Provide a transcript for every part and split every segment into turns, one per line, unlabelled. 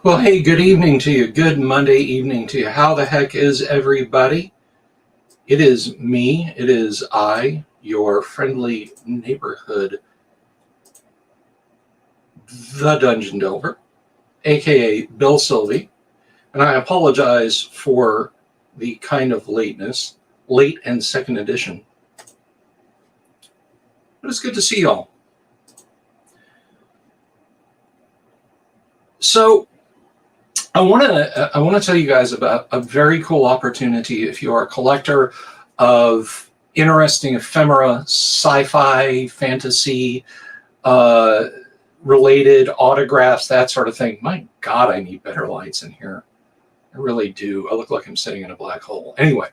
Well, hey, good evening to you. Good Monday evening to you. How the heck is everybody? It is me. It is I, your friendly neighborhood, the Dungeon Delver, aka Bill Sylvie. And I apologize for the kind of lateness, late and second edition. But it's good to see y'all. So, I want to tell you guys about a very cool opportunity if you are a collector of interesting ephemera, sci-fi, fantasy, related autographs, that sort of thing. My God, I need better lights in here. I really do. I look like I'm sitting in a black hole. Anyway,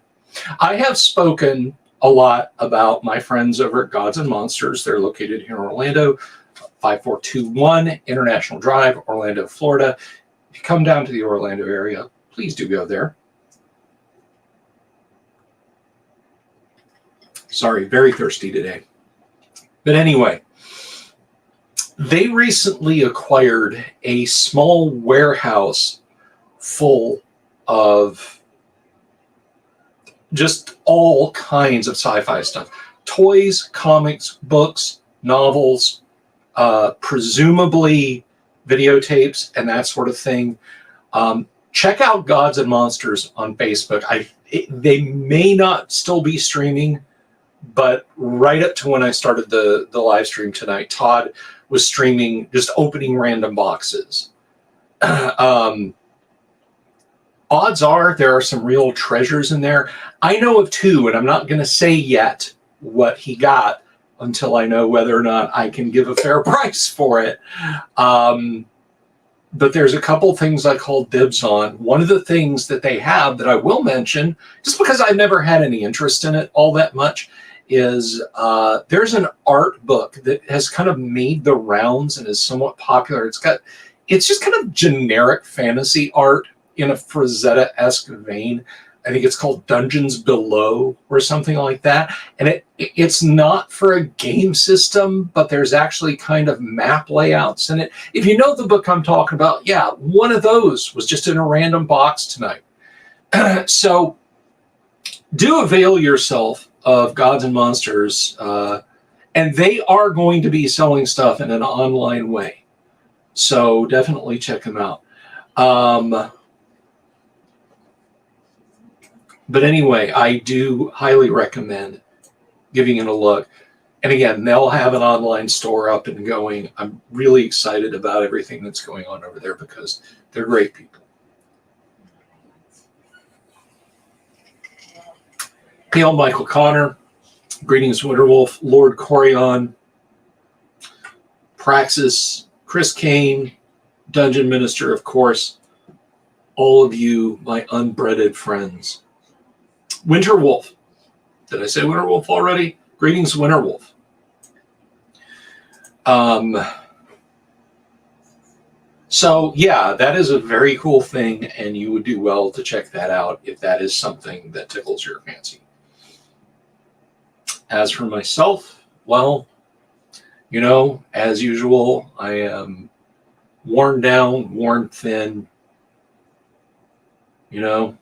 I have spoken a lot about my friends over at Gods and Monsters. They're located here in Orlando, 5421 International Drive, Orlando, Florida. If you come down to the Orlando area, please do go there. Sorry, very thirsty today. But anyway, they recently acquired a small warehouse full of just all kinds of sci-fi stuff. Toys, comics, books, novels, presumably videotapes and that sort of thing. Check out Gods and Monsters on Facebook. They may not still be streaming, but right up to when I started the live stream tonight, Todd was streaming, just opening random boxes. Odds are there are some real treasures in there. I know of two, and I'm not going to say yet what he got until I know whether or not I can give a fair price for it. But there's a couple things I called dibs on. One of the things that they have that I will mention, just because I've never had any interest in it all that much, is there's an art book that has kind of made the rounds and is somewhat popular. It's just kind of generic fantasy art in a Frazetta-esque vein. I think it's called Dungeons Below or something like that. And it's not for a game system, but there's actually kind of map layouts in it. If you know the book I'm talking about, yeah, one of those was just in a random box tonight. So do avail yourself of Gods and Monsters. And they are going to be selling stuff in an online way. So definitely check them out. But anyway, I do highly recommend giving it a look. And again, they'll have an online store up and going. I'm really excited about everything that's going on over there because they're great people. Hail Michael Connor. Greetings, Winterwolf, Lord Corion, Praxis, Chris Kane, Dungeon Minister, of course. All of you, my unbreaded friends. Winterwolf. Did I say Winterwolf already? Greetings, Winterwolf. So, yeah, that is a very cool thing, and you would do well to check that out if that is something that tickles your fancy. As for myself, well, you know, as usual, I am worn down, worn thin, you know,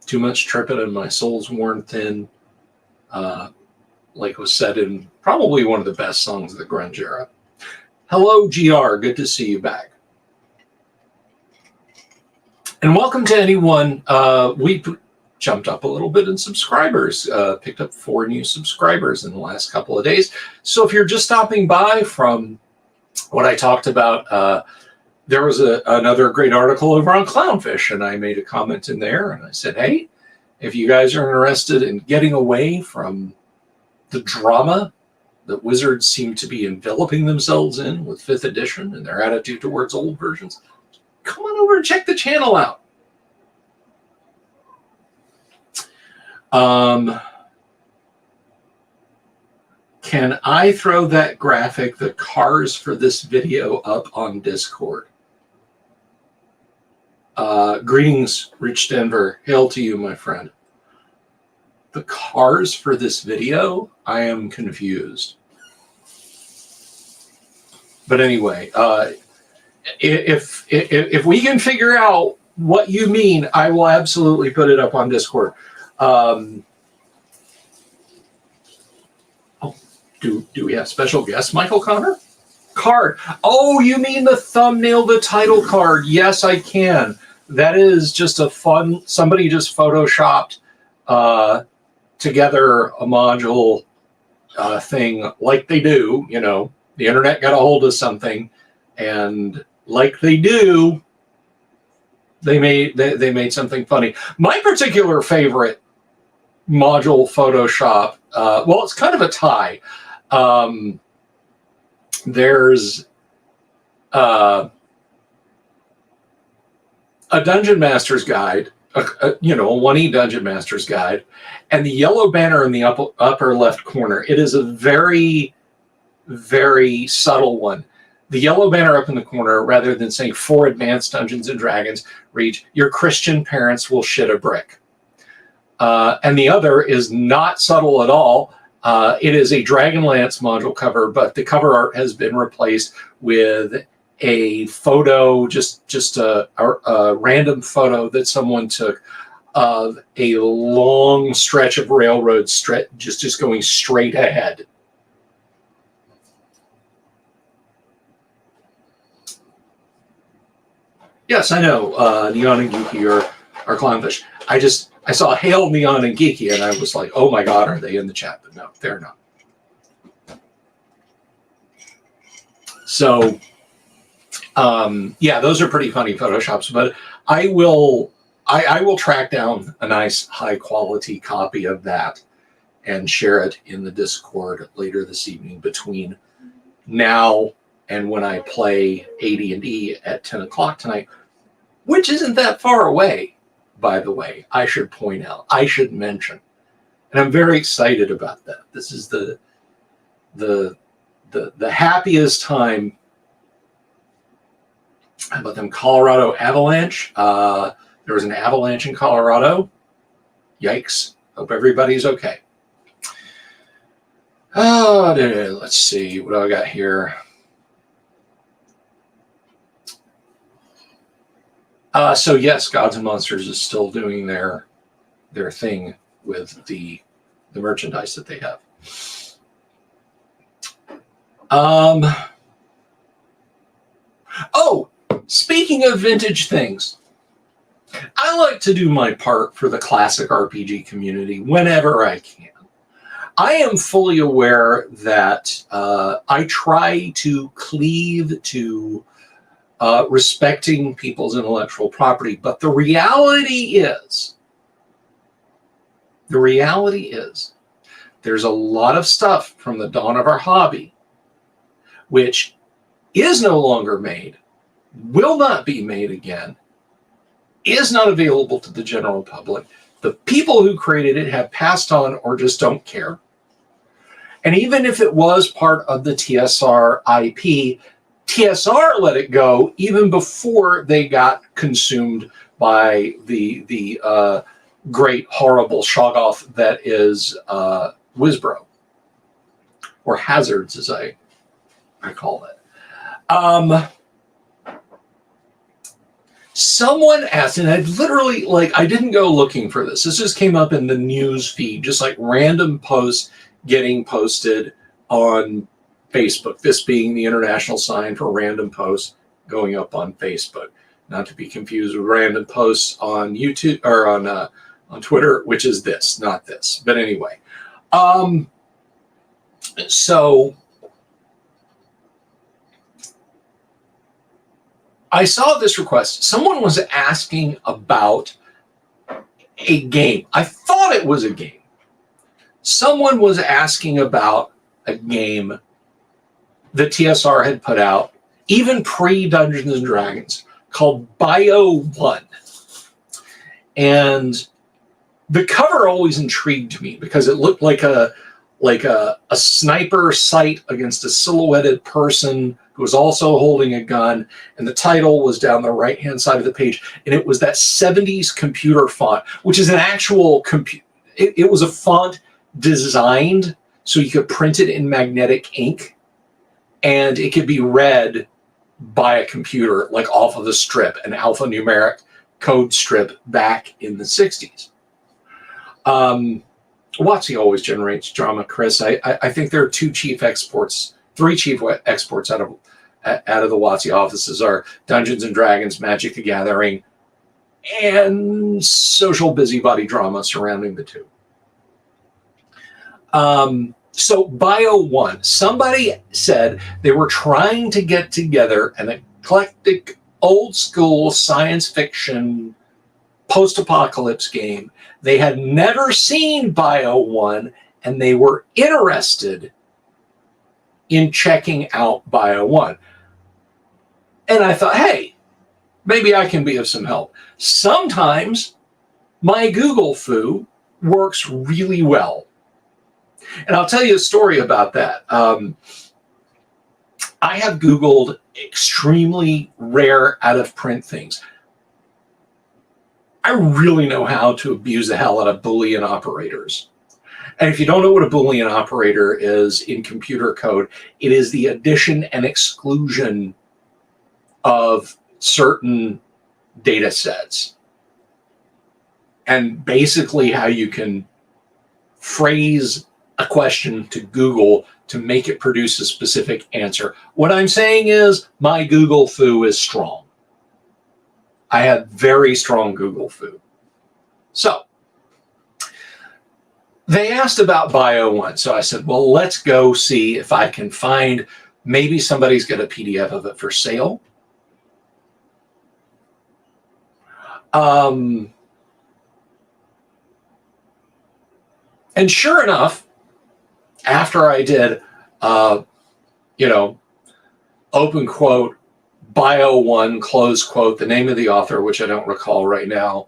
too much tripping and my soul's worn thin, like was said in probably one of the best songs of the grunge era. Hello, GR. Good to see you back. And welcome to anyone. We jumped up a little bit in subscribers, picked up 4 new subscribers in the last couple of days. So if you're just stopping by from what I talked about, there was another great article over on Clownfish, and I made a comment in there, and I said, hey, if you guys are interested in getting away from the drama that wizards seem to be enveloping themselves in with 5th edition and their attitude towards old versions, come on over and check the channel out. Can I throw that graphic, the cars for this video, up on Discord? Greetings, Rich Denver. Hail to you, my friend. The cars for this video, I am confused. But anyway, if we can figure out what you mean, I will absolutely put it up on Discord. Do we have special guest, Michael Connor? Card. Oh, you mean the thumbnail, the title card? Yes, I can. That is just a fun. Somebody just photoshopped together a module thing, like they do. You know, the internet got a hold of something, and like they do, they made something funny. My particular favorite module Photoshop. Well, it's kind of a tie. There's a Dungeon Master's Guide, a 1E Dungeon Master's Guide, and the yellow banner in the upper left corner. It is a very, very subtle one. The yellow banner up in the corner, rather than saying "For Advanced Dungeons and Dragons," reads, "Your Christian parents will shit a brick." And the other is not subtle at all. It is a Dragonlance module cover, but the cover art has been replaced with a photo, just a random photo that someone took of a long stretch of railroad just going straight ahead. Yes, I know. Neon and Geeky are clownfish. I saw Hail, Neon, and Geeky, and I was like, oh my God, are they in the chat? But no, they're not. So, yeah, those are pretty funny Photoshops, but I will track down a nice high quality copy of that and share it in the Discord later this evening between now and when I play AD&D at 10 o'clock tonight, which isn't that far away, by the way. I should point out, I should mention, and I'm very excited about that. This is the happiest time. How about them Colorado avalanche? There was an avalanche in Colorado. Yikes. Hope everybody's okay. Oh, let's see. What do I got here? So yes, Gods and Monsters is still doing their thing with the merchandise that they have. Oh, speaking of vintage things, I like to do my part for the classic RPG community whenever I can. I am fully aware that I try to cleave to respecting people's intellectual property, but the reality is, there's a lot of stuff from the dawn of our hobby which is no longer made, will not be made again, is not available to the general public. The people who created it have passed on or just don't care. And even if it was part of the TSR IP, TSR let it go even before they got consumed by the great, horrible Shoggoth that is Wizbro, or Hazards, as I call it. Someone asked, and I literally, I didn't go looking for this. This just came up in the news feed, just like random posts getting posted on Facebook. This being the international sign for random posts going up on Facebook, not to be confused with random posts on YouTube or on Twitter, which is this, not this. But anyway, so I saw this request. Someone was asking about a game. I thought it was a game. Someone was asking about a game that TSR had put out, even pre-Dungeons and Dragons, called Bio 1. And the cover always intrigued me because it looked like a sniper sight against a silhouetted person who was also holding a gun, and the title was down the right-hand side of the page, and it was that 70s computer font, which is an actual it was a font designed so you could print it in magnetic ink, and it could be read buy a computer like off of a strip, an alphanumeric code strip back in the 60s. WotC always generates drama, Chris. I think there are three chief exports out of the WotC offices are Dungeons and Dragons, Magic the Gathering, and social busybody drama surrounding the two. So Bio 1, somebody said they were trying to get together an eclectic, old school science fiction post-apocalypse game. They had never seen Bio 1, and they were interested in checking out Bio 1. And I thought, hey, maybe I can be of some help. Sometimes my Google foo works really well. And I'll tell you a story about that. I have Googled extremely rare out-of-print things. I really know how to abuse the hell out of Boolean operators. And if you don't know what a Boolean operator is in computer code, it is the addition and exclusion of certain data sets. And basically how you can phrase a question to Google to make it produce a specific answer. What I'm saying is my Google foo is strong. I have very strong Google foo. So they asked about Bio 1. So I said, well, let's go see if I can find, maybe somebody's got a PDF of it for sale. And sure enough, after I did, open quote, Bio 1, close quote, the name of the author, which I don't recall right now,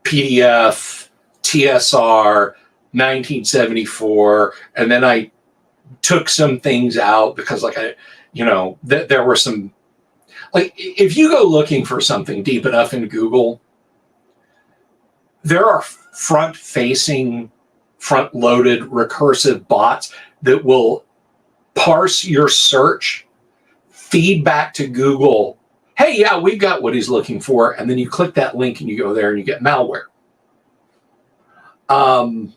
PDF, TSR, 1974, and then I took some things out because, there were some, if you go looking for something deep enough in Google, there are front-facing, front-loaded recursive bots that will parse your search, feed back to Google, hey, yeah, we've got what he's looking for, and then you click that link and you go there and you get malware. And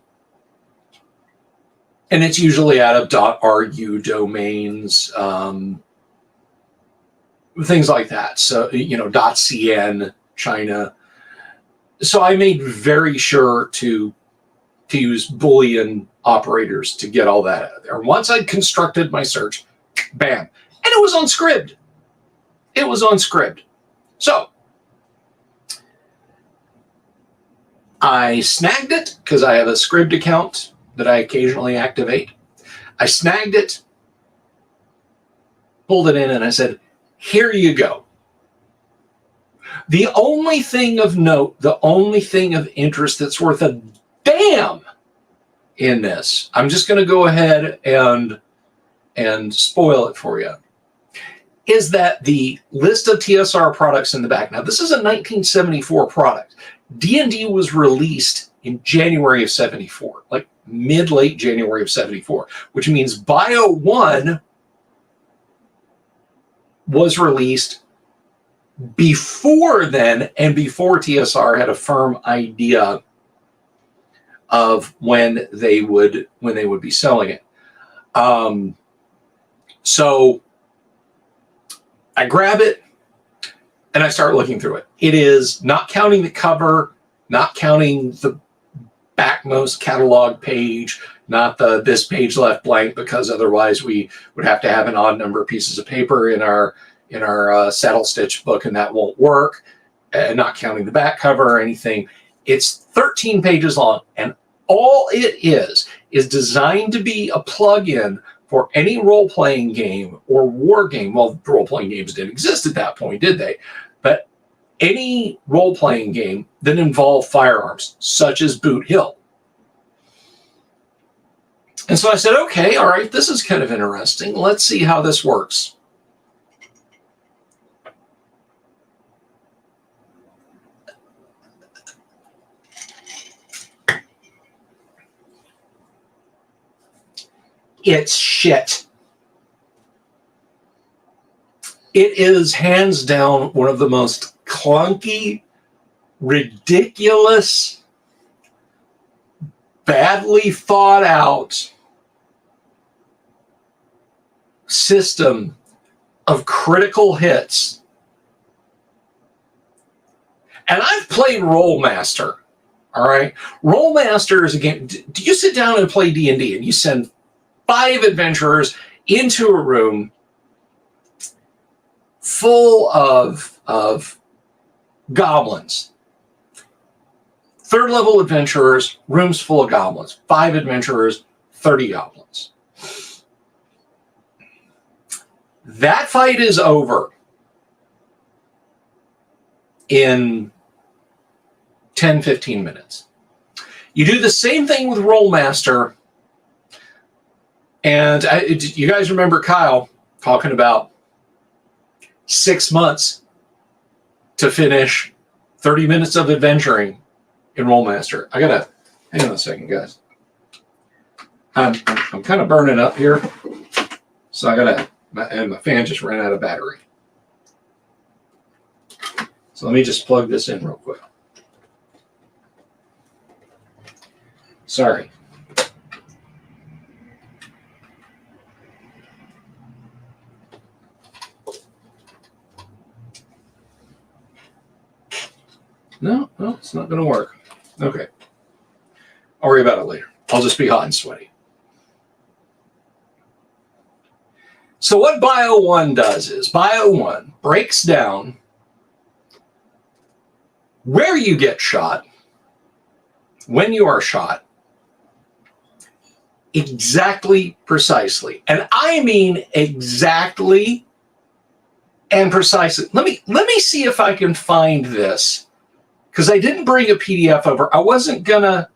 it's usually out of .ru domains, things like that. So, .cn, China. So I made very sure to use Boolean operators to get all that out of there. Once I'd constructed my search, bam. And it was on script. It was on script. So I snagged it because I have a script account that I occasionally activate. I snagged it, pulled it in, and I said, here you go. The only thing of note, the only thing of interest that's worth a damn in this, I'm just going to go ahead and spoil it for you, is that the list of TSR products in the back. Now, this is a 1974 product. D&D was released in January of 74, like mid-late January of 74, which means Bio 1 was released before then, and before TSR had a firm idea of when they would be selling it. So I grab it and I start looking through it. It is, not counting the cover, not counting the backmost catalog page, not this page left blank, because otherwise we would have to have an odd number of pieces of paper in our saddle stitch book, and that won't work. Not counting the back cover or anything. It's 13 pages long, and all it is designed to be a plug-in for any role-playing game or war game. Well, role-playing games didn't exist at that point, did they? But any role-playing game that involved firearms, such as Boot Hill. And so I said, okay, all right, this is kind of interesting. Let's see how this works. It's shit. It is hands down one of the most clunky, ridiculous, badly thought out system of critical hits. And I've played Rollmaster. All right. Rollmaster is a game. Do you sit down and play D&D and you send 5 adventurers into a room full of goblins? 3rd level adventurers, rooms full of goblins. 5 adventurers, 30 goblins. That fight is over in 10, 15 minutes. You do the same thing with Rollmaster. And you guys remember Kyle talking about 6 months to finish 30 minutes of adventuring in Rollmaster. I gotta, hang on a second, guys. I'm kind of burning up here. So I gotta, and my fan just ran out of battery. So let me just plug this in real quick. Sorry. No, it's not going to work. Okay. I'll worry about it later. I'll just be hot and sweaty. So what Bio 1 does is Bio 1 breaks down where you get shot, when you are shot, exactly, precisely. And I mean exactly and precisely. Let me see if I can find this, because I didn't bring a PDF over. I wasn't gonna.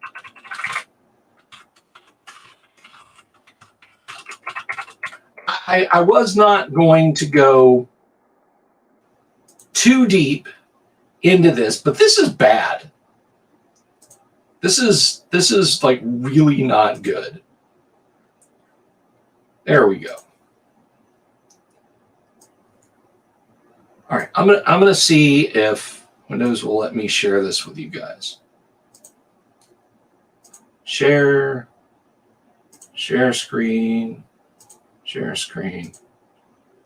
I was not going to go too deep into this, but this is bad. This is like really not good. There we go. All right, I'm gonna see if Windows will let me share this with you guys. Share screen,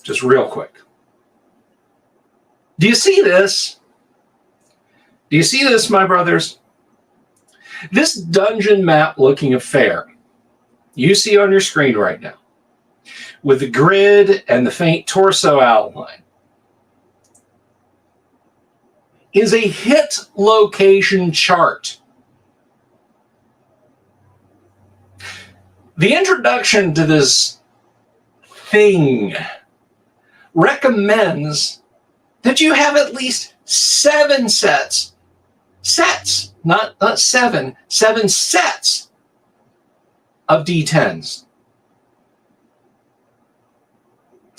just real quick. Do you see this? Do you see this, my brothers? This dungeon map looking affair you see on your screen right now, with the grid and the faint torso outline, is a hit location chart. The introduction to this thing recommends that you have at least 7 sets, not 7 sets of D10s.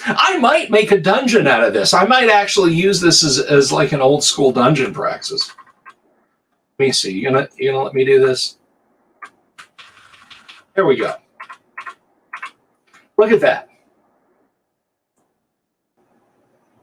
I might make a dungeon out of this. I might actually use this as like an old school dungeon praxis. Let me see. You gonna let me do this? There we go. Look at that.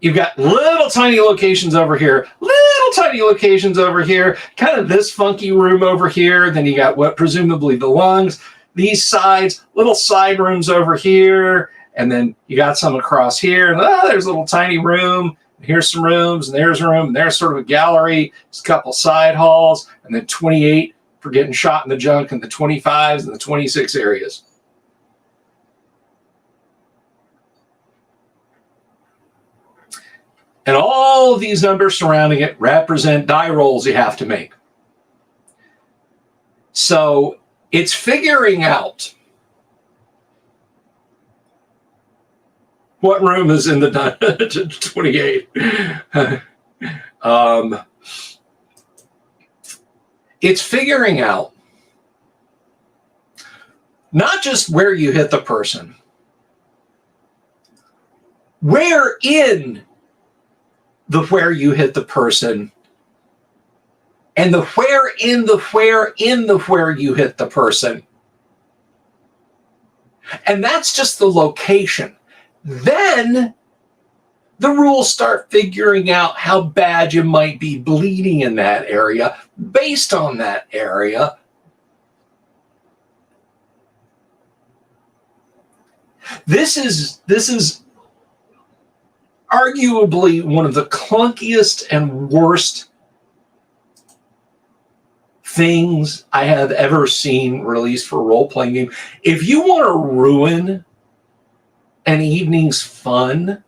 You've got little tiny locations over here, little tiny locations over here, kind of this funky room over here. Then you got what presumably the lungs, these sides, little side rooms over here. And then you got some across here. And there's a little tiny room. Here's some rooms, and there's a room, and there's sort of a gallery. There's a couple side halls, and then 28 for getting shot in the junk, and the 25s and the 26 areas. And all of these numbers surrounding it represent die rolls you have to make. So it's figuring out what room is in the 28. It's figuring out not just where you hit the person, where in the where you hit the person, and the where in the where you hit the person And that's just the location. Then the rules start figuring out how bad you might be bleeding in that area based on that area. This is arguably one of the clunkiest and worst things I have ever seen released for a role-playing game. If you want to ruin an evening's fun,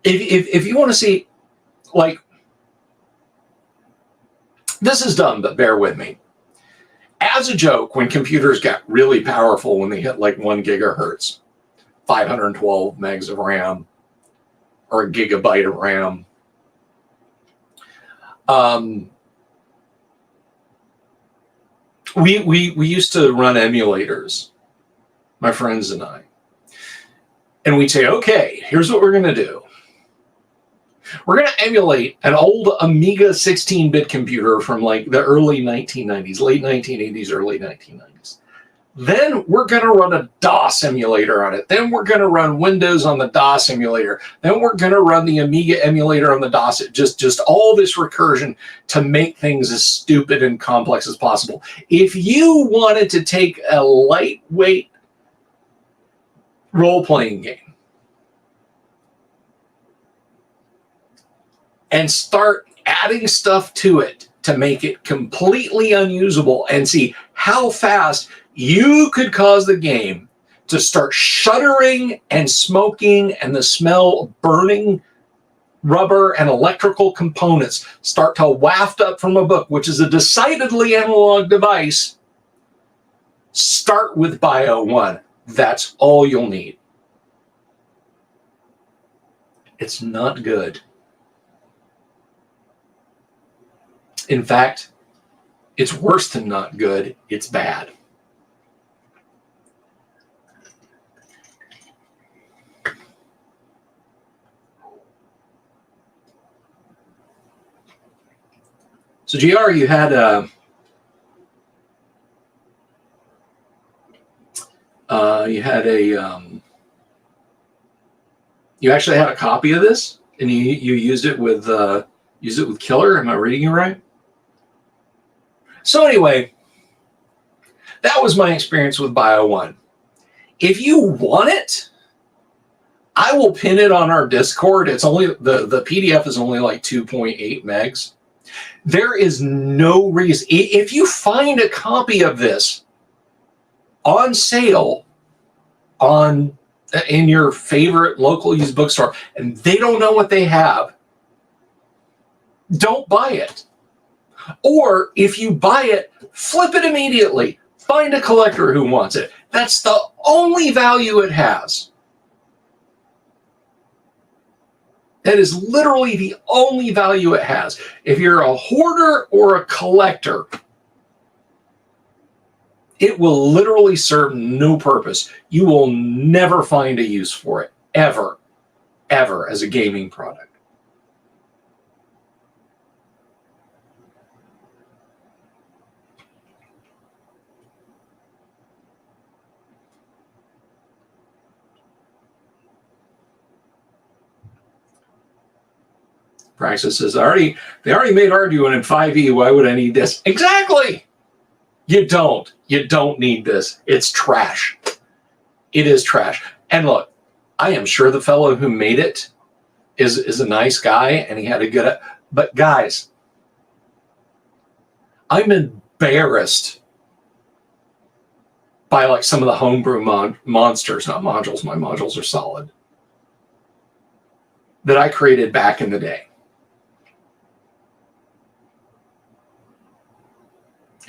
if you want to see, like, this is dumb, but bear with me. As a joke, when computers got really powerful, when they hit like 1 gigahertz, 512 megs of RAM, or a gigabyte of RAM, we used to run emulators, my friends and I. And we'd say, okay, here's what we're going to do. We're going to emulate an old Amiga 16-bit computer from like the early 1990s, late 1980s, early 1990s. Then we're going to run a DOS emulator on it. Then we're going to run Windows on the DOS emulator. Then we're going to run the Amiga emulator on the DOS. Just all this recursion to make things as stupid and complex as possible. If you wanted to take a lightweight role-playing game and start adding stuff to it to make it completely unusable and see how fast you could cause the game to start shuddering and smoking and the smell of burning rubber and electrical components start to waft up from a book, which is a decidedly analog device, start with Bio 1. That's all you'll need. It's not good. In fact, it's worse than not good. It's bad. So, GR, you had a you actually had a copy of this, and you used it with Killer. Am I reading it right? So anyway, that was my experience with Bio 1. If you want it, I will pin it on our Discord. It's only the PDF is only like 2.8 megs. There is no reason. If you find a copy of this on sale in your favorite local used bookstore and they don't know what they have, don't buy it. Or if you buy it, flip it immediately. Find a collector who wants it. That's the only value it has. That is literally the only value it has. If you're a hoarder or a collector, it will literally serve no purpose. You will never find a use for it, ever, ever, as a gaming product. Praxis says, they already made Arduino in 5e. Why would I need this? Exactly. You don't need this. It's trash. It is trash. And look, I am sure the fellow who made it is a nice guy and he had a good, but guys, I'm embarrassed by like some of the homebrew monsters, not modules. My modules are solid, that I created back in the day.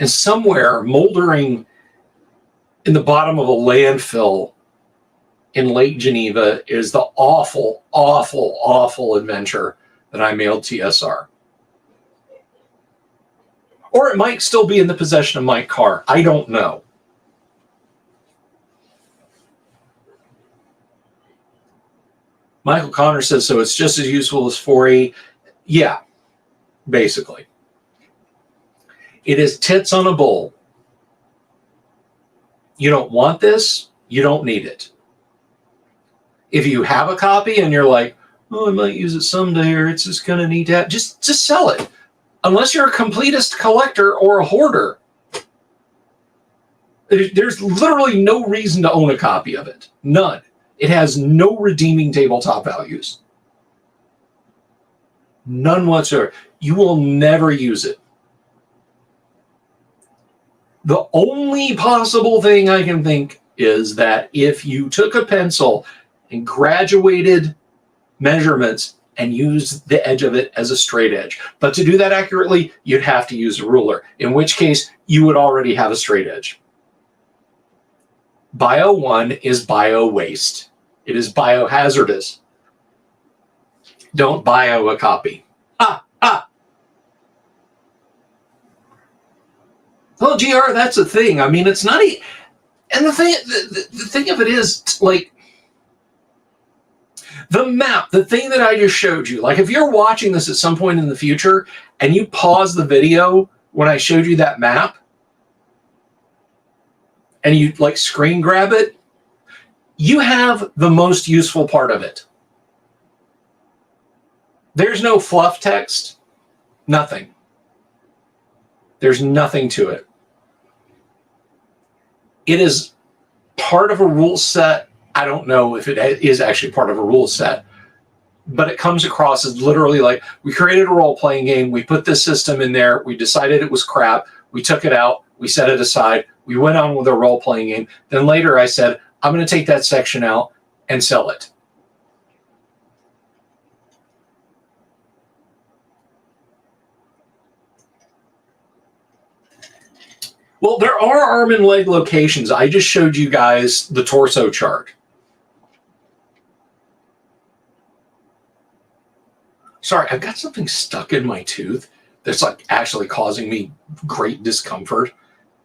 And somewhere moldering in the bottom of a landfill in Lake Geneva is the awful, awful, awful adventure that I mailed TSR. Or it might still be in the possession of Mike Carr. I don't know. Michael Connor says, so it's just as useful as 4E. Yeah, basically. It is tits on a bowl. You don't want this, you don't need it. If you have a copy and you're like, oh, I might use it someday, or it's just going to need to have, just sell it. Unless you're a completist collector or a hoarder. There's literally no reason to own a copy of it. None. It has no redeeming tabletop values. None whatsoever. You will never use it. The only possible thing I can think is that if you took a pencil and graduated measurements and used the edge of it as a straight edge. But to do that accurately, you'd have to use a ruler, in which case you would already have a straight edge. Bio 1 is bio waste. It is biohazardous. Don't bio a copy. Well, GR, that's a thing. I mean, it's not and the thing of it is, like, the map, the thing that I just showed you, like if you're watching this at some point in the future and you pause the video when I showed you that map and you like screen grab it, you have the most useful part of it. There's no fluff text, nothing. There's nothing to it. It is part of a rule set. I don't know if it is actually part of a rule set, but it comes across as literally like, we created a role-playing game, we put this system in there, we decided it was crap, we took it out, we set it aside, we went on with a role-playing game. Then later I said, I'm going to take that section out and sell it. Well, there are arm and leg locations. I just showed you guys the torso chart. Sorry, I've got something stuck in my tooth that's like actually causing me great discomfort,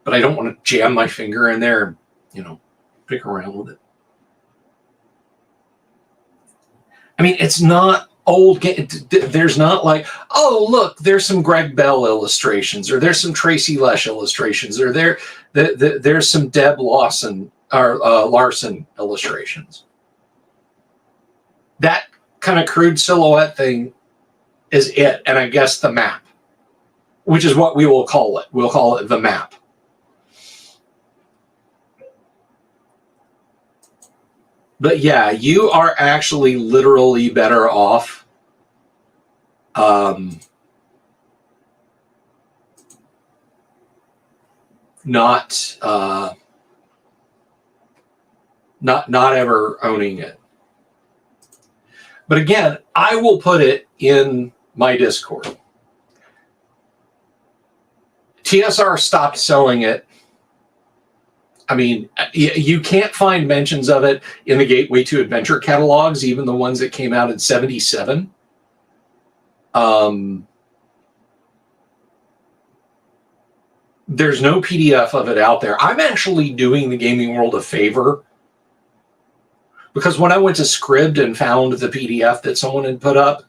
but I don't want to jam my finger in there and, you know, pick around with it. I mean, it's not old. There's not like, oh, look, there's some Greg Bell illustrations, or there's some Tracy Lesh illustrations, or there's some Deb Lawson or Larson illustrations. That kind of crude silhouette thing is it, and I guess the map, which is what we will call it. We'll call it the map. But yeah, you are actually literally better off not ever owning it. But again, I will put it in my Discord. TSR stopped selling it. I mean, you can't find mentions of it in the Gateway to Adventure catalogs, even the ones that came out in '77. There's no PDF of it out there. I'm actually doing the gaming world a favor, because when I went to Scribd and found the PDF that someone had put up,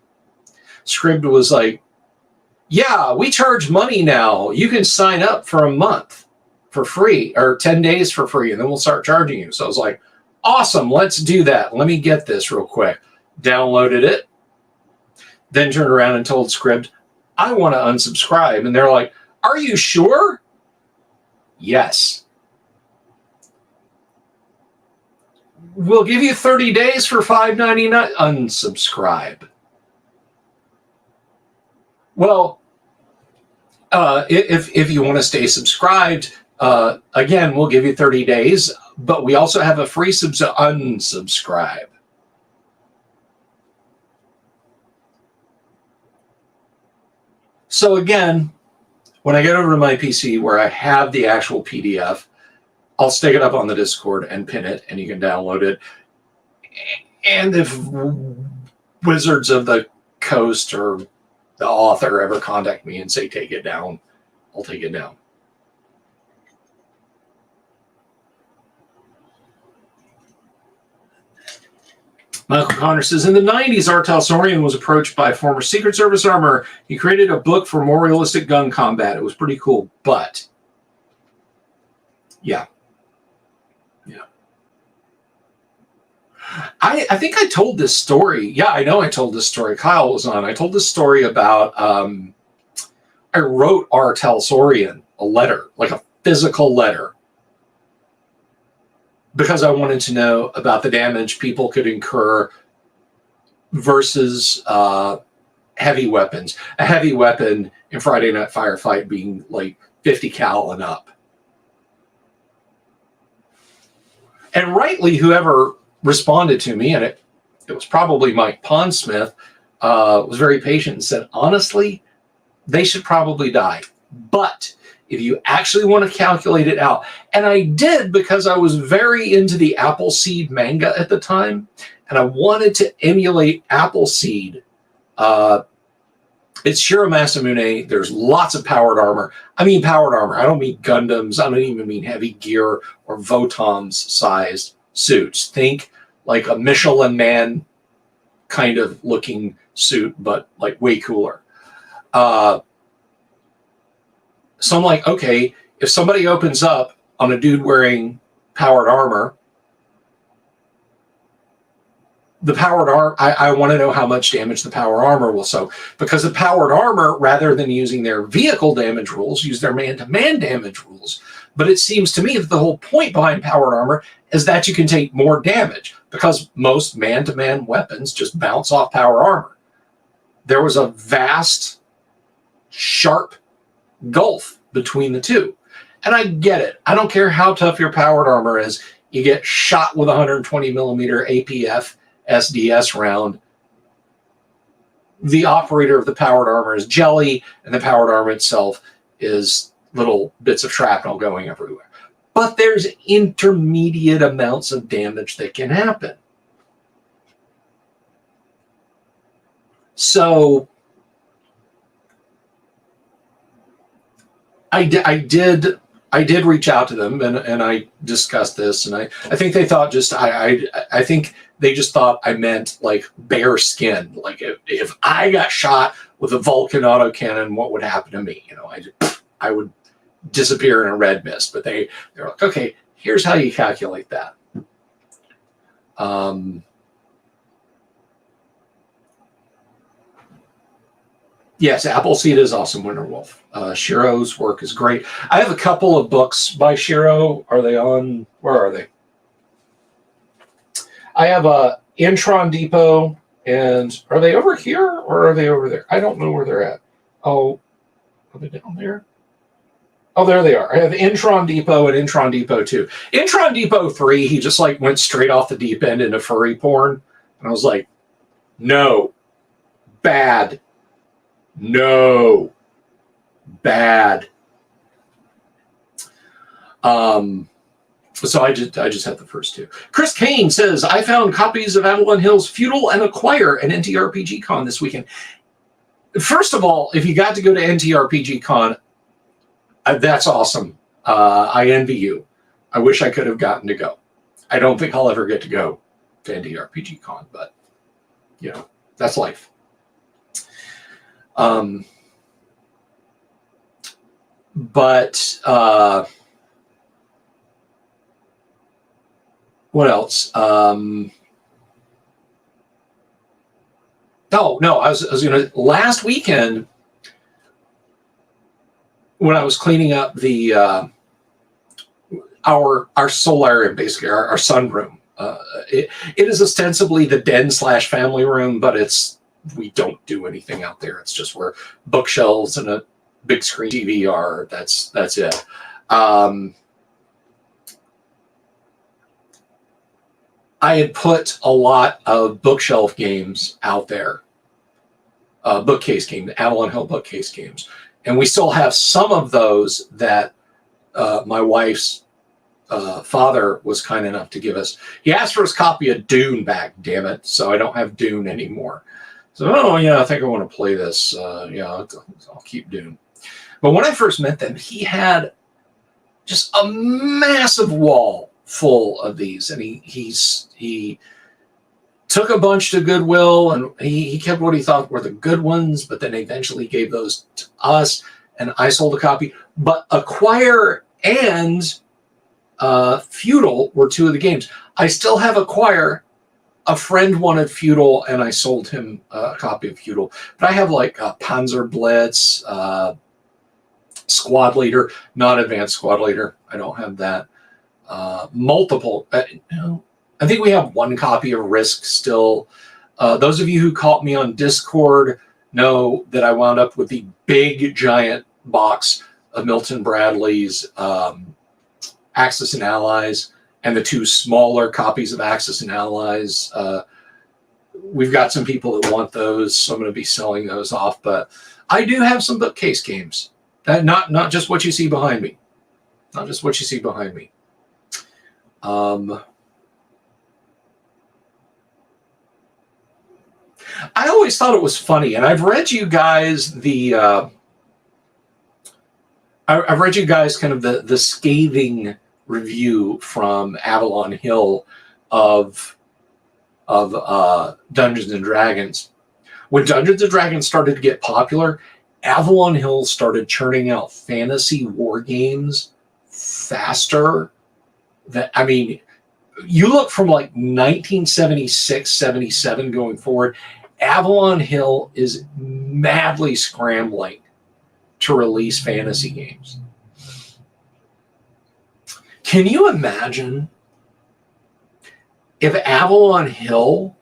Scribd was like, yeah, we charge money now. You can sign up for a month for free, or 10 days for free, and then we'll start charging you. So I was like, awesome, let's do that. Let me get this real quick. Downloaded it, then turned around and told Scribd, I want to unsubscribe. And they're like, are you sure? Yes. We'll give you 30 days for $5.99. Unsubscribe. Well, if you want to stay subscribed, again, we'll give you 30 days, but we also have a free unsubscribe. So again, when I get over to my PC where I have the actual PDF, I'll stick it up on the Discord and pin it, and you can download it. And if Wizards of the Coast or the author ever contact me and say, take it down, I'll take it down. Michael Connor says, in the 90s, Art Talsorian was approached by a former Secret Service armor. He created a book for more realistic gun combat. It was pretty cool, but yeah. I think I told this story. Yeah, I know I told this story. Kyle was on. I told this story about I wrote R. Talsorian a letter, like a physical letter, because I wanted to know about the damage people could incur versus heavy weapons. A heavy weapon in Friday Night Firefight being like 50 cal and up. And rightly, whoever responded to me, and it was probably Mike Pondsmith, was very patient and said, honestly, they should probably die. But if you actually want to calculate it out, and I did because I was very into the Appleseed manga at the time, and I wanted to emulate Appleseed. It's Shiro Masamune. There's lots of powered armor. I mean powered armor. I don't mean Gundams. I don't even mean heavy gear or Votoms sized suits. Think like a Michelin Man kind of looking suit, but like way cooler. So I'm like, okay, if somebody opens up on a dude wearing powered armor, the powered armor, I want to know how much damage the power armor will so, because the powered armor, rather than using their vehicle damage rules, use their man-to-man damage rules. But it seems to me that the whole point behind powered armor is that you can take more damage, because most man-to-man weapons just bounce off power armor. There was a vast, sharp gulf between the two. And I get it. I don't care how tough your powered armor is. You get shot with a 120 millimeter APF SDS round. The operator of the powered armor is jelly, and the powered armor itself is little bits of shrapnel going everywhere. But there's intermediate amounts of damage that can happen. So I did reach out to them, and I discussed this, and I think they thought I think they just thought I meant like bare skin. Like if I got shot with a Vulcan autocannon, what would happen to me? You know, I would disappear in a red mist. But they're like, okay, here's how you calculate that. Yes, Appleseed is awesome, Winterwolf. Shiro's work is great. I have a couple of books by Shiro. Are they on? Where are they? I have a Intron Depot, and are they over here or are they over there? I don't know where they're at. Oh, are they down there? Oh, there they are. I have Intron Depot and Intron Depot 2. Intron Depot 3, he just like went straight off the deep end into furry porn. And I was like, no, bad. No, bad. So I just had the first two. Chris Kane says, I found copies of Avalon Hill's Feudal and Acquire at NTRPG Con this weekend. First of all, if you got to go to NTRPG Con, that's awesome. I envy you. I wish I could have gotten to go. I don't think I'll ever get to go to NTRPG Con, but you know, that's life. What else? No, I was gonna, last weekend when I was cleaning up the our solarium, basically our sunroom. It is ostensibly the den/family room, but we don't do anything out there. It's just where bookshelves and a big screen TV are. That's it. I had put a lot of bookshelf games out there, bookcase games, Avalon Hill bookcase games. And we still have some of those that my wife's father was kind enough to give us. He asked for his copy of Dune back, damn it. So I don't have Dune anymore. So, oh, yeah, I think I want to play this. Yeah, I'll keep Dune. But when I first met them, he had just a massive wall full of these, and he took a bunch to Goodwill, and he kept what he thought were the good ones, but then eventually gave those to us, and I sold a copy. But Acquire and Feudal were two of the games. I still have Acquire. a friend wanted Feudal, and I sold him a copy of Feudal. But I have like Panzer Blitz, Squad Leader, not Advanced Squad Leader. I don't have that. Multiple. I think we have one copy of Risk still. Those of you who caught me on Discord know that I wound up with the big giant box of Milton Bradley's Axis and Allies and the two smaller copies of Axis and Allies. We've got some people that want those, so I'm going to be selling those off. But I do have some bookcase games. Not just what you see behind me. Not just what you see behind me. I always thought it was funny, and I've read you guys I've read you guys kind of the scathing review from Avalon Hill of Dungeons and Dragons. When Dungeons and Dragons started to get popular, Avalon Hill started churning out fantasy war games faster. I mean, you look from like 1976, 77 going forward, Avalon Hill is madly scrambling to release fantasy games. Can you imagine if Avalon Hill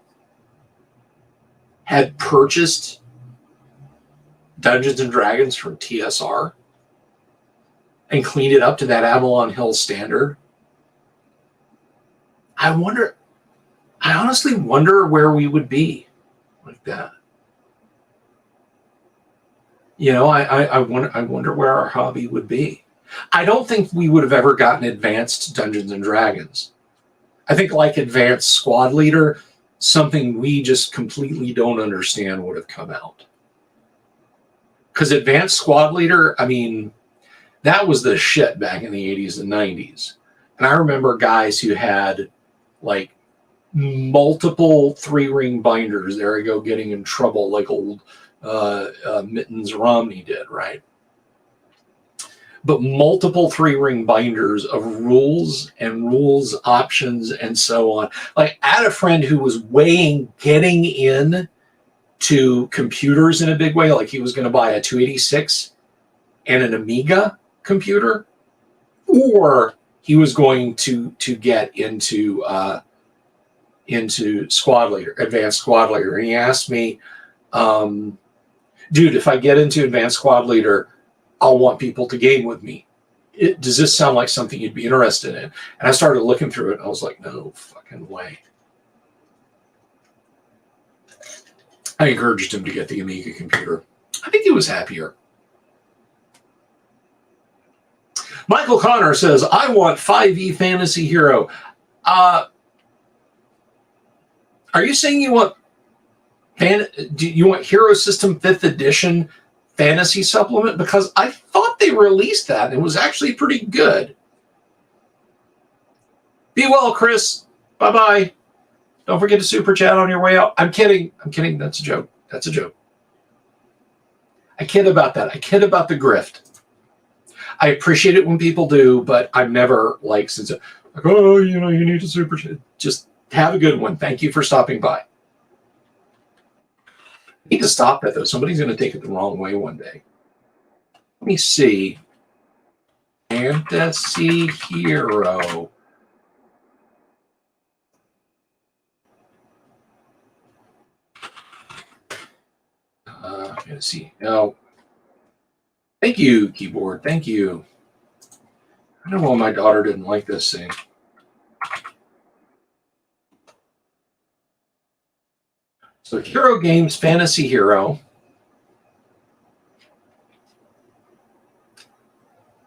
had purchased Dungeons and Dragons from TSR and cleaned it up to that Avalon Hill standard? I honestly wonder where we would be like that. You know, I wonder where our hobby would be. I don't think we would have ever gotten advanced Dungeons and Dragons. I think like Advanced Squad Leader, something we just completely don't understand would have come out. Because Advanced Squad Leader, I mean, that was the shit back in the 80s and 90s. And I remember guys who had like multiple 3-ring binders. There I go, getting in trouble like old Mittens Romney did, right? But multiple 3-ring binders of rules and rules options and so on. Like, I had a friend who was weighing getting in to computers in a big way. Like, he was going to buy a 286 and an Amiga computer, or he was going to get into Squad Leader, Advanced Squad Leader. And he asked me, dude, if I get into Advanced Squad Leader, I'll want people to game with me. Does this sound like something you'd be interested in? And I started looking through it, and I was like, no fucking way. I encouraged him to get the Amiga computer. I think he was happier. Michael Connor says, I want 5e Fantasy Hero. Are you saying you want do you want Hero System 5th Edition Fantasy Supplement? Because I thought they released that, and it was actually pretty good. Be well, Chris. Bye-bye. Don't forget to super chat on your way out. I'm kidding. I'm kidding. That's a joke. That's a joke. I kid about that. I kid about the grift. I appreciate it when people do, but I'm never like, since like, oh, you know, you need to super chat. Just have a good one. Thank you for stopping by. I need to stop that, though. Somebody's going to take it the wrong way one day. Let me see. Fantasy Hero. I'm going to see. No. Thank you, keyboard. Thank you. I don't know why my daughter didn't like this thing. So Hero Games Fantasy Hero.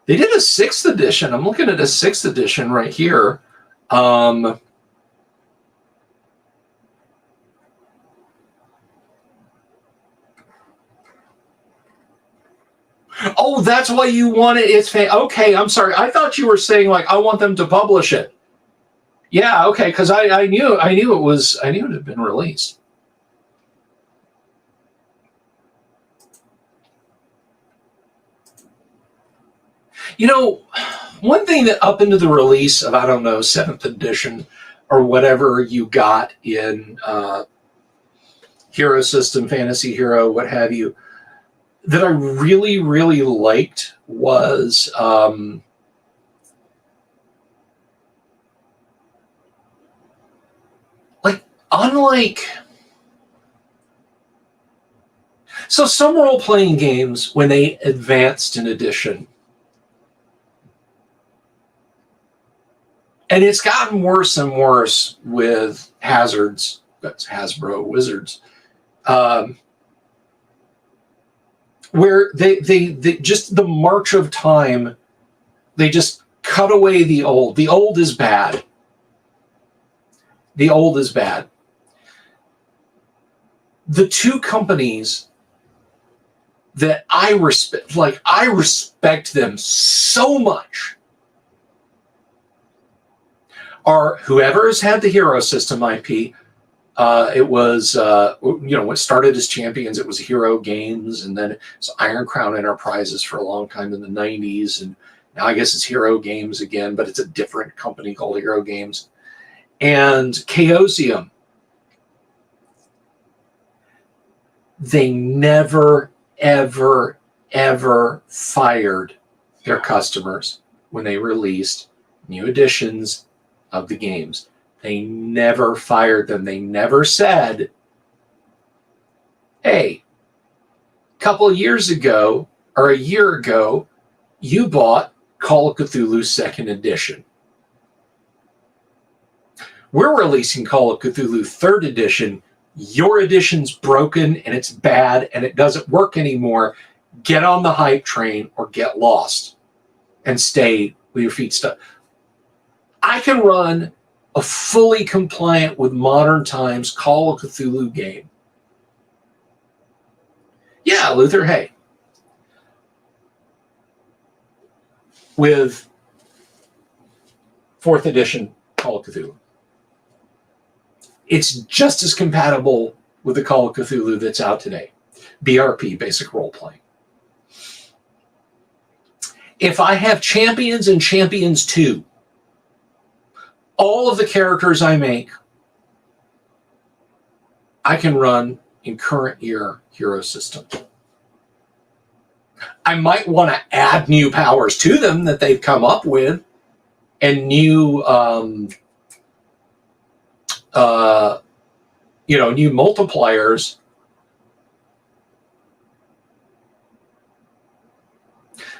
They did a 6th edition. I'm looking at a 6th edition right here. Oh, that's why you want it. It's okay. I'm sorry. I thought you were saying like I want them to publish it. Yeah. Okay. Because I knew it had been released. You know, one thing that up into the release of, I don't know, 7th edition or whatever you got in Hero System, Fantasy Hero, what have you, that I really, really liked was unlike... So some role-playing games, when they advanced an edition, and it's gotten worse and worse with Hazards, that's Hasbro Wizards, where they just the march of time, they just cut away the old. The old is bad. The old is bad. The two companies that I respect, I respect them so much, are whoever has had the Hero System IP. It was, what started as Champions, it was Hero Games, and then it was Iron Crown Enterprises for a long time in the 90s, and now I guess it's Hero Games again, but it's a different company called Hero Games. And Chaosium. They never, ever, ever fired their customers when they released new editions of the games. They never fired them. They never said, hey, a couple of years ago or a year ago, you bought Call of Cthulhu 2nd Edition. We're releasing Call of Cthulhu 3rd Edition. Your edition's broken and it's bad and it doesn't work anymore. Get on the hype train or get lost and stay with your feet stuck. I can run a fully compliant with modern times Call of Cthulhu game. Yeah, Luther, hey. With 4th edition Call of Cthulhu. It's just as compatible with the Call of Cthulhu that's out today. BRP, basic role-playing. If I have Champions and Champions 2, all of the characters I make, I can run in current year Hero System. I might want to add new powers to them that they've come up with, and new, new multipliers.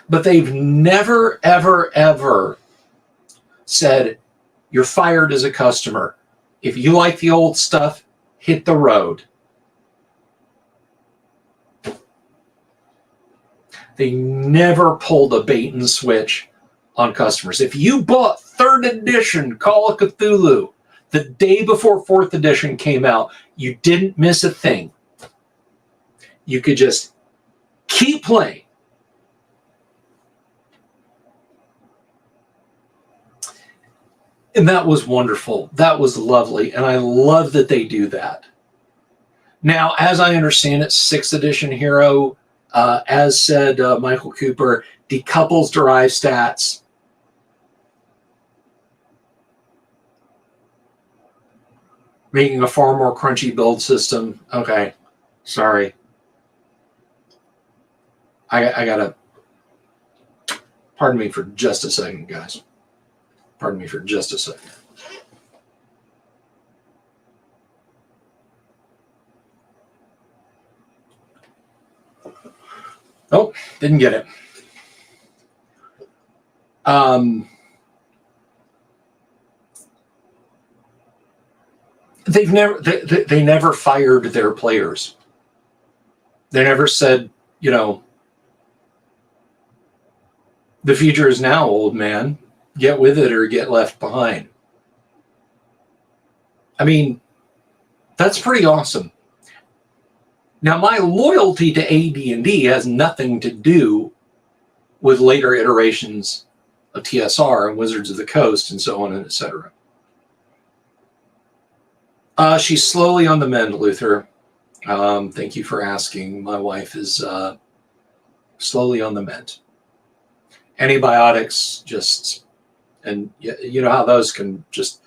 But they've never, ever, ever said, you're fired as a customer. If you like the old stuff, hit the road. They never pulled a bait and switch on customers. If you bought 3rd edition Call of Cthulhu the day before 4th edition came out, you didn't miss a thing. You could just keep playing. And that was wonderful. That was lovely. And I love that they do that. Now, as I understand it, 6th edition Hero, as said Michael Cooper, decouples derived stats. Making a far more crunchy build system. Okay. Sorry. I gotta... Pardon me for just a second, guys. Pardon me for just a second. Oh, didn't get it. They never fired their players. They never said, the future is now, old man. Get with it or get left behind. I mean, that's pretty awesome. Now, my loyalty to AD&D has nothing to do with later iterations of TSR and Wizards of the Coast and so on and etc. She's slowly on the mend, Luther. Thank you for asking. My wife is slowly on the mend. Antibiotics just... And you know how those can just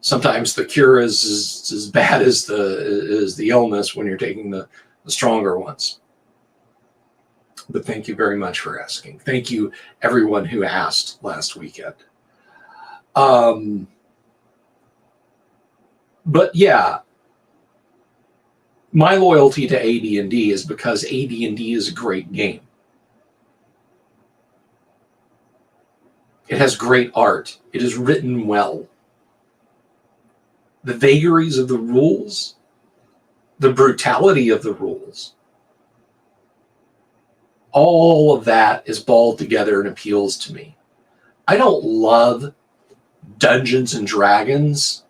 sometimes the cure is as bad as the illness when you're taking the stronger ones. But thank you very much for asking. Thank you, everyone who asked last weekend. But yeah, my loyalty to AD&D is because AD&D is a great game. It has great art. It is written well. The vagaries of the rules, the brutality of the rules, all of that is balled together and appeals to me. I don't love Dungeons and Dragons.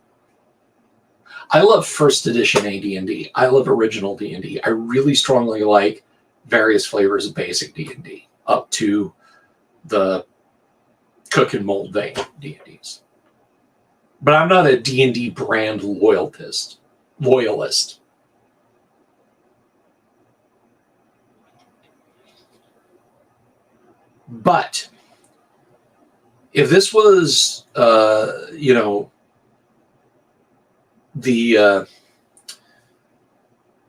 I love first edition AD&D. I love original D&D. I really strongly like various flavors of basic D&D up to the cook and mold vein D&Ds. But I'm not a D&D brand loyalist. But if this was, the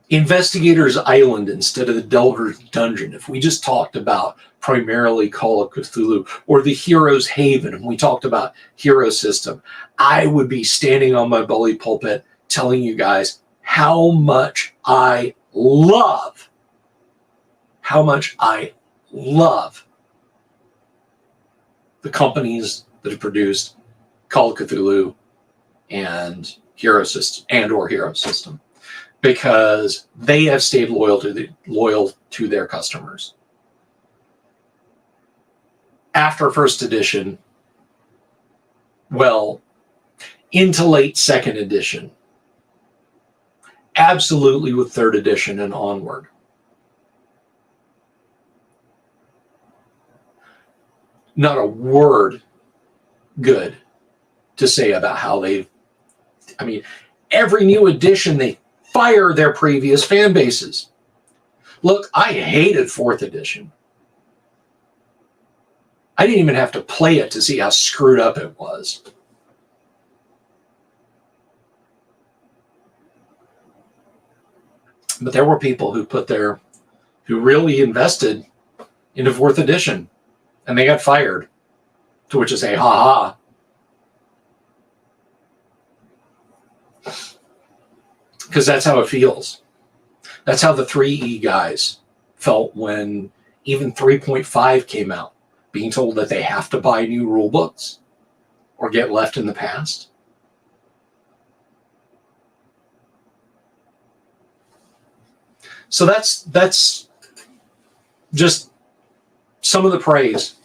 Investigator's Island instead of the Delver's Dungeon, if we just talked about primarily Call of Cthulhu, or the Hero's Haven, and we talked about Hero System, I would be standing on my bully pulpit telling you guys how much I love the companies that have produced Call of Cthulhu and Hero System, because they have stayed loyal to their customers. After first edition, well, into late second edition, absolutely with third edition and onward. Not a word good to say about how every new edition, they fire their previous fan bases. Look, I hated fourth edition. I didn't even have to play it to see how screwed up it was. But there were people who really invested into fourth edition, and they got fired. To which I say, ha ha. Because that's how it feels. That's how the 3E guys felt when even 3.5 came out, being told that they have to buy new rule books or get left in the past. So that's just some of the praise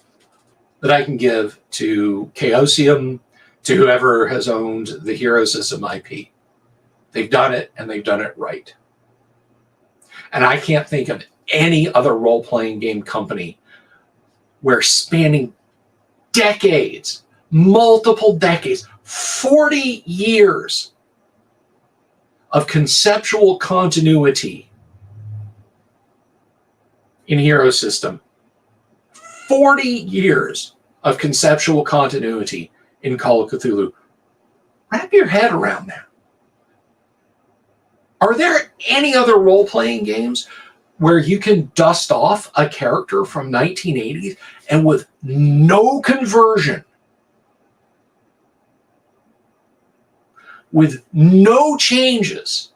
that I can give to Chaosium, to whoever has owned the Hero System IP. They've done it, and they've done it right. And I can't think of any other role-playing game company where spanning decades, multiple decades, 40 years of conceptual continuity in Hero System, 40 years of conceptual continuity in Call of Cthulhu. Wrap your head around that. Are there any other role-playing games where you can dust off a character from 1980s and with no conversion, with no changes,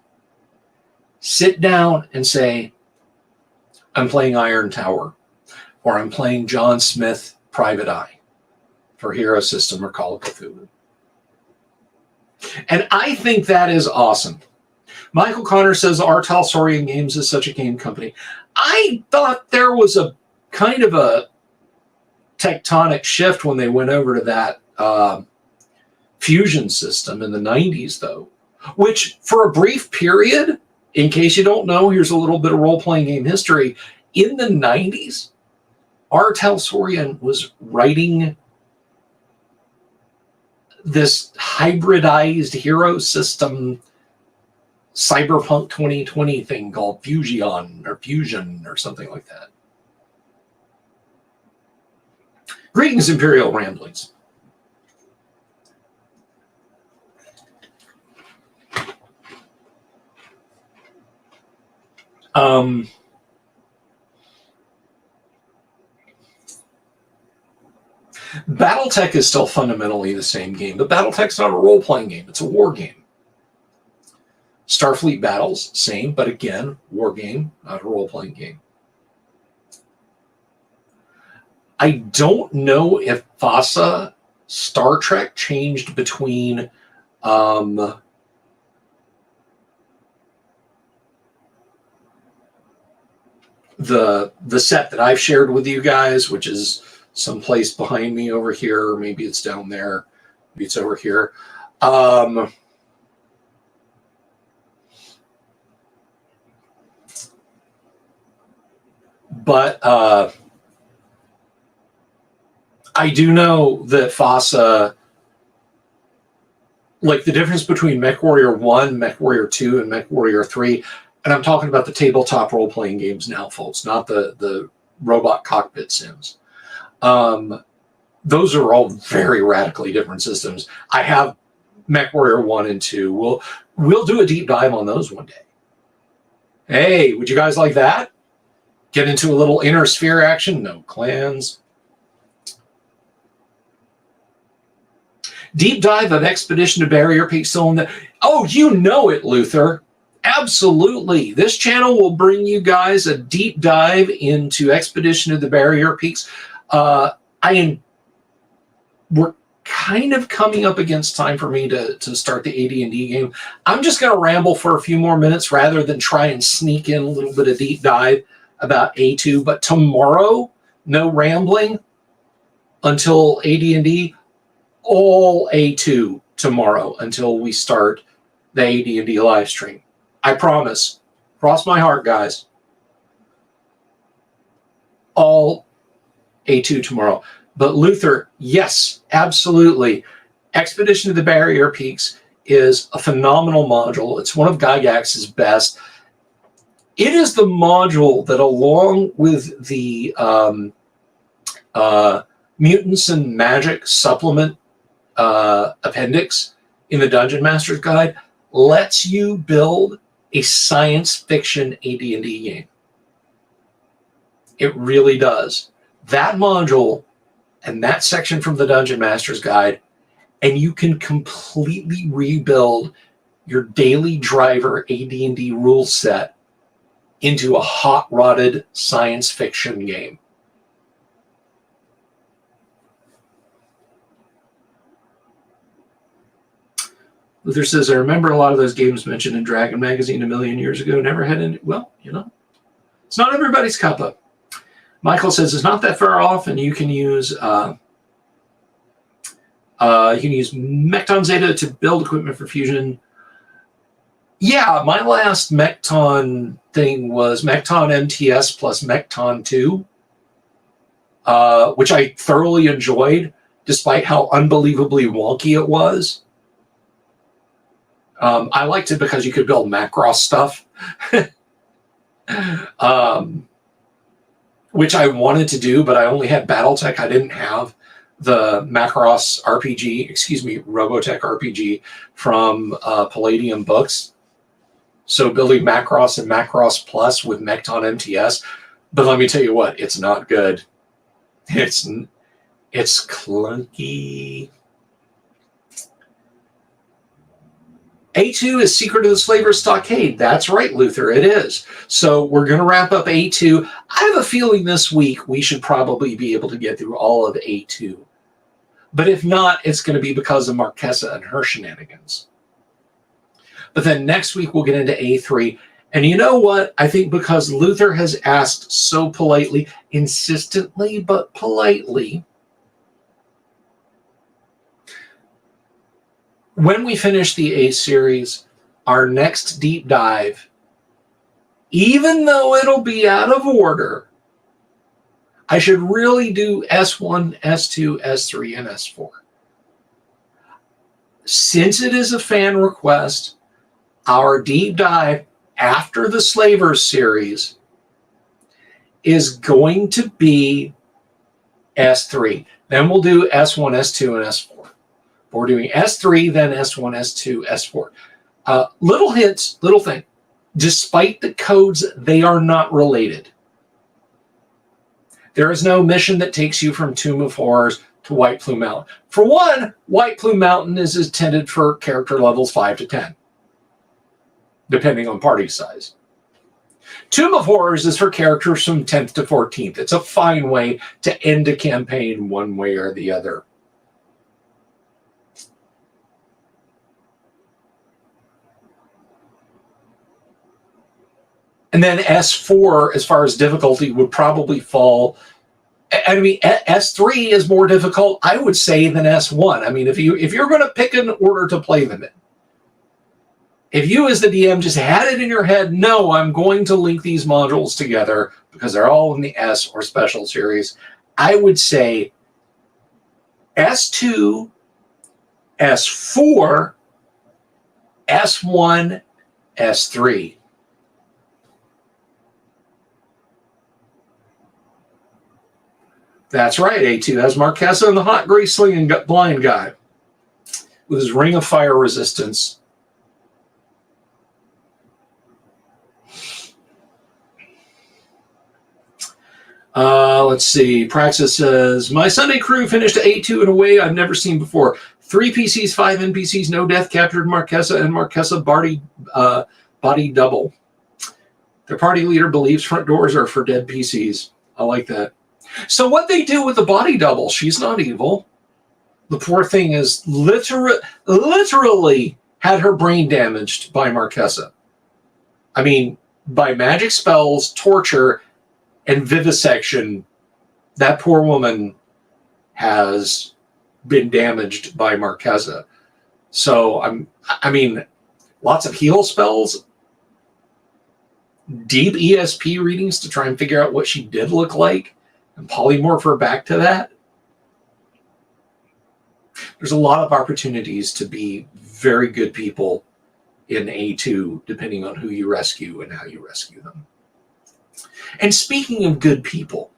sit down and say, I'm playing Iron Tower, or I'm playing John Smith Private Eye for Hero System or Call of Cthulhu? And I think that is awesome. Michael Connor says Artal Saurian Games is such a game company. I thought there was a kind of a tectonic shift when they went over to that fusion system in the 90s, though, which for a brief period, in case you don't know, here's a little bit of role-playing game history. In the 90s, Artal Saurian was writing this hybridized Hero System Cyberpunk 2020 thing called Fusion or something like that. Greetings, Imperial Ramblings. Um, Battletech is still fundamentally the same game, but Battletech's not a role-playing game. It's a war game. Starfleet Battles, same, but again, war game, not a role-playing game. I don't know if FASA Star Trek changed between the set that I've shared with you guys, which is someplace behind me over here, or maybe it's down there, maybe it's over here. But I do know that FASA, like the difference between MechWarrior 1, MechWarrior 2, and MechWarrior 3, and I'm talking about the tabletop role-playing games now, folks, not the robot cockpit sims. Those are all very radically different systems. I have MechWarrior 1 and 2. We'll do a deep dive on those one day. Hey, would you guys like that? Get into a little inner sphere action? No clans. Deep dive of Expedition to Barrier Peak. Oh, you know it, Luther. Absolutely. This channel will bring you guys a deep dive into Expedition to the Barrier Peaks. We're kind of coming up against time for me to start the AD&D game. I'm just going to ramble for a few more minutes rather than try and sneak in a little bit of deep dive about A2. But tomorrow, no rambling until AD&D. All A2 tomorrow until we start the AD&D live stream. I promise. Cross my heart, guys. All A2 tomorrow. But Luther, yes, absolutely. Expedition to the Barrier Peaks is a phenomenal module. It's one of Gygax's best. It is the module that, along with the Mutants and Magic supplement appendix in the Dungeon Master's Guide, lets you build a science fiction AD&D game. It really does. That module and that section from the Dungeon Master's Guide, and you can completely rebuild your daily driver AD&D rule set into a hot-rodded science fiction game. Luther says, I remember a lot of those games mentioned in Dragon Magazine a million years ago. Never had any. Well, you know, it's not everybody's cup of. Michael says it's not that far off, and you can use Mecton Zeta to build equipment for fusion. Yeah, my last Mecton thing was Mecton MTS plus Mecton 2, which I thoroughly enjoyed, despite how unbelievably wonky it was. I liked it because you could build Macross stuff, which I wanted to do, but I only had Battletech. I didn't have the Macross RPG, Robotech RPG from Palladium Books. So building Macross and Macross Plus with Mecton MTS. But let me tell you what, it's not good. It's clunky. A2 is Secret of the Slaver Stockade. That's right, Luther, it is. So we're going to wrap up A2. I have a feeling this week we should probably be able to get through all of A2. But if not, it's going to be because of Marquesa and her shenanigans. But then next week we'll get into A3. And you know what? I think because Luther has asked so politely, insistently but politely, when we finish the A series, our next deep dive, even though it'll be out of order, I should really do S1, S2, S3, and S4. Since it is a fan request, our deep dive after the Slavers series is going to be S3. Then we'll do S1, S2, and S4. We're doing S3, then S1, S2, S4. Little hints, little thing. Despite the codes, they are not related. There is no mission that takes you from Tomb of Horrors to White Plume Mountain. For one, White Plume Mountain is intended for character levels 5 to 10, depending on party size. Tomb of Horrors is for characters from 10th to 14th. It's a fine way to end a campaign one way or the other. And then S4, as far as difficulty, would probably fall. I mean, S3 is more difficult, I would say, than S1. I mean, if you're going to pick an order to play them in, if you as the DM just had it in your head, no, I'm going to link these modules together because they're all in the S or special series, I would say S2, S4, S1, S3. That's right, A2 has Marquesa and the hot grease slinging blind guy with his ring of fire resistance. Let's see. Praxis says, my Sunday crew finished A2 in a way I've never seen before. 3 PCs, 5 NPCs, no death, captured Marquesa and Marquesa body double. Their party leader believes front doors are for dead PCs. I like that. So what they do with the body double, she's not evil. The poor thing is literally had her brain damaged by Marquesa. I mean, by magic spells, torture, and vivisection, that poor woman has been damaged by Marquesa. So I mean, lots of heal spells, deep ESP readings to try and figure out what she did look like, and polymorph her back to that. There's a lot of opportunities to be very good people in A2, depending on who you rescue and how you rescue them. And speaking of good people,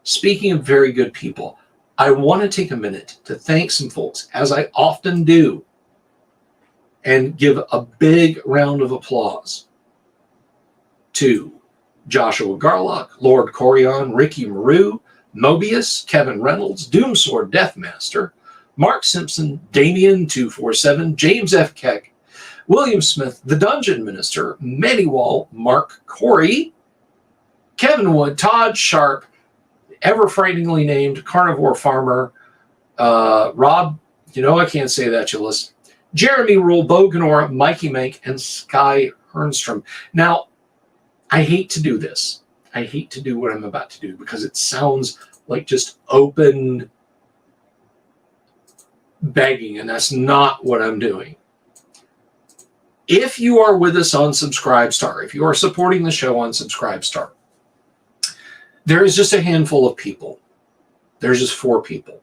speaking of very good people, I want to take a minute to thank some folks, as I often do, and give a big round of applause to Joshua Garlock, Lord Corion, Ricky Maru, Mobius, Kevin Reynolds, Doomsword Deathmaster, Mark Simpson, Damien247, James F. Keck, William Smith, The Dungeon Minister, Maniwal, Mark Corey, Kevin Wood, Todd Sharp, ever-frighteningly named Carnivore Farmer, Rob, I can't say that, you listen, Jeremy Rule, Boganora, Mikey Mank, and Sky Hernstrom. Now, I hate to do this. I hate to do what I'm about to do because it sounds like just open begging, and that's not what I'm doing. If you are with us on Subscribestar, if you are supporting the show on Subscribestar, there is just a handful of people. There's just 4 people.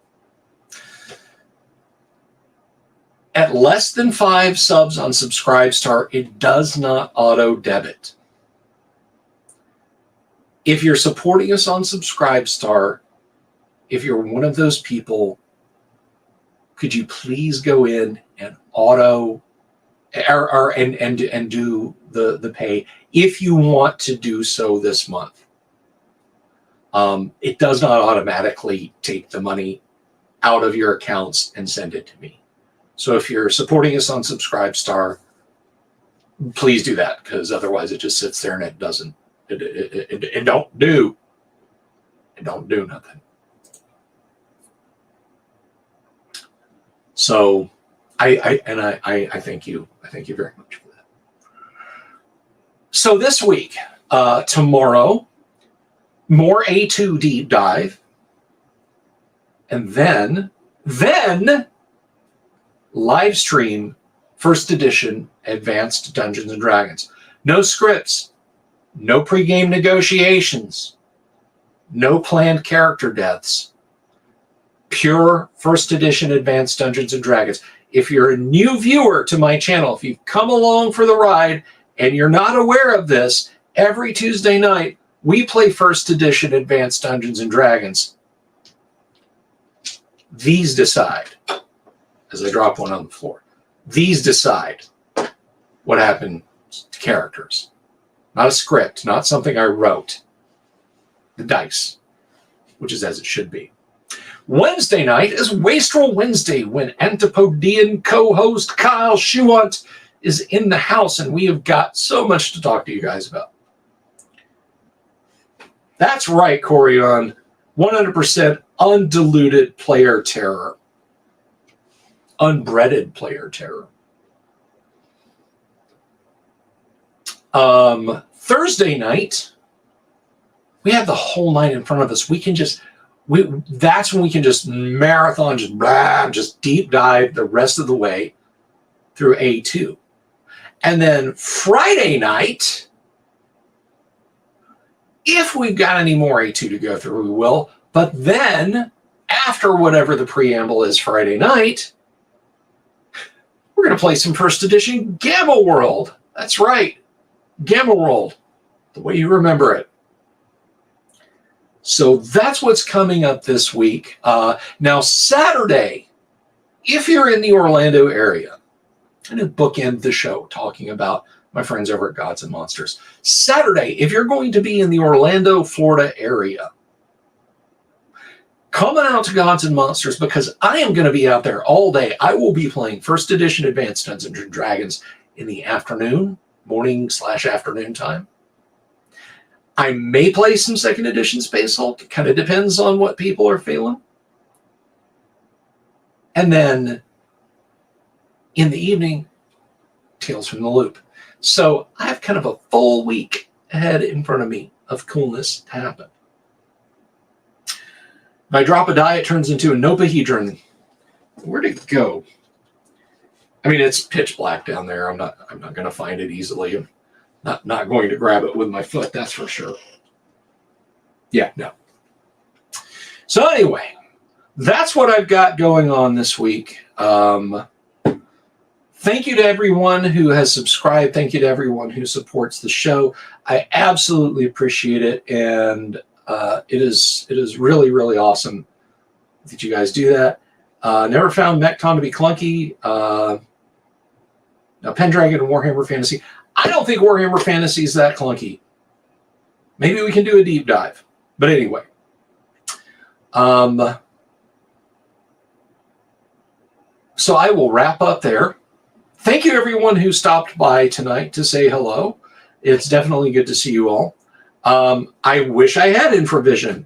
At less than 5 subs on Subscribestar, it does not auto-debit. If you're supporting us on Subscribestar, if you're one of those people, could you please go in and and do the pay if you want to do so this month? It does not automatically take the money out of your accounts and send it to me. So if you're supporting us on Subscribestar, please do that, because otherwise it just sits there and it doesn't. It don't do nothing. So I thank you. I thank you very much for that. So this week, tomorrow, more A2 deep dive, and then live stream 1st edition Advanced Dungeons and Dragons. No scripts. No pre-game negotiations, no planned character deaths, pure 1st edition Advanced Dungeons & Dragons. If you're a new viewer to my channel, if you've come along for the ride and you're not aware of this, every Tuesday night we play 1st edition Advanced Dungeons & Dragons. These decide, as I drop one on the floor, these decide what happens characters. Not a script, not something I wrote. The dice, which is as it should be. Wednesday night is Wastrel Wednesday, when Antipodean co-host Kyle Schewant is in the house, and we have got so much to talk to you guys about. That's right, Corion. 100% undiluted player terror. Unbreaded player terror. Thursday night, we have the whole night in front of us. That's when we can just marathon, just deep dive the rest of the way through A2. And then Friday night, if we've got any more A2 to go through, we will. But then, after whatever the preamble is Friday night, we're going to play some first edition Gamma World. That's right. Gamma World, the way you remember it. So that's what's coming up this week. Now, Saturday, if you're in the Orlando area, I'm going to bookend the show talking about my friends over at Gods and Monsters. Saturday, if you're going to be in the Orlando, Florida area, coming out to Gods and Monsters, because I am going to be out there all day. I will be playing first edition Advanced Dungeons and Dragons in the afternoon, morning/afternoon time. I may play some second edition Space Hulk. It kind of depends on what people are feeling. And then in the evening, Tales from the Loop. So I have kind of a full week ahead in front of me of coolness to happen. If I drop a die, it turns into a nopahedron. Where'd it go? I mean, it's pitch black down there. I'm not going to find it easily. I'm not going to grab it with my foot, that's for sure. Yeah, no. So anyway, that's what I've got going on this week. Thank you to everyone who has subscribed. Thank you to everyone who supports the show. I absolutely appreciate it, and it is really, really awesome that you guys do that. Never found Mechton to be clunky. Now, Pendragon and Warhammer Fantasy. I don't think Warhammer Fantasy is that clunky. Maybe we can do a deep dive. But anyway. So I will wrap up there. Thank you, everyone who stopped by tonight to say hello. It's definitely good to see you all. I wish I had infravision.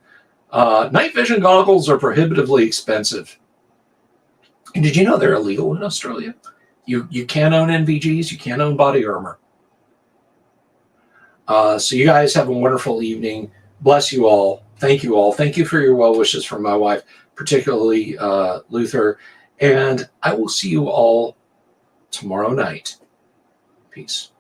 Night vision goggles are prohibitively expensive. And did you know they're illegal in Australia? You can't own NVGs. You can't own body armor. So you guys have a wonderful evening. Bless you all. Thank you all. Thank you for your well wishes from my wife, particularly Luther. And I will see you all tomorrow night. Peace.